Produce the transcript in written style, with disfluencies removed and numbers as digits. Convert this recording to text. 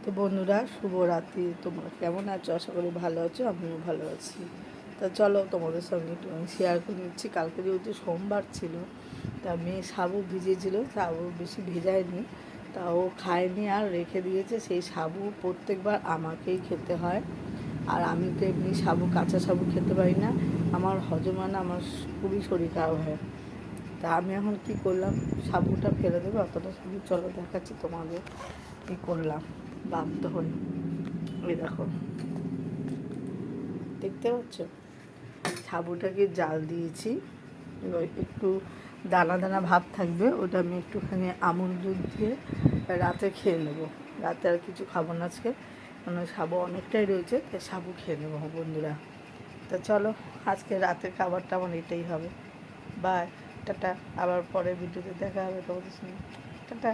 তো বন্ধুরা, শুভরাত্রি। তোমরা কেমন আছো? আশা করি ভালো আছো, আমিও ভালো আছি। তা চলো তোমাদের সঙ্গে একটু আমি শেয়ার করে নিচ্ছি। কালকে যেহেতু সোমবার ছিল, তা মেয়ে সাবু ভিজিয়েছিল, সাবু বেশি ভেজায়নি, তা ও খায়নি আর রেখে দিয়েছে। সেই সাবু প্রত্যেকবার আমাকেই খেতে হয়, আর আমি তো এমনি সাবু, কাঁচা সাবু খেতে পারি না, আমার হজম হয় না, আমার খুবই শরীর খারাপ হয়। তা আমি এখন কি করলাম, সাবুটা ফেলে দেবো, অতটা সাবু চলো দেখাচ্ছি তোমাদের কী করলাম বাধ্য হয়ে। ওই দেখো, দেখতে পাচ্ছ, সাবুটাকে জাল দিয়েছি। এবার একটু দানা দানা ভাব থাকবে, ওটা আমি একটুখানি আমুল দুধ দিয়ে রাতে খেয়ে নেবো। রাতে আর কিছু খাবো না আজকে, কারণ সাবু অনেকটাই রয়েছে, তাই সাবু খেয়ে নেবো বন্ধুরা। তা চলো, আজকে রাতের খাবারটা আমার এটাই হবে। বাই, টাটা। আবার পরের ভিডিওতে দেখা হবে তোমাদের সঙ্গে। টাটা।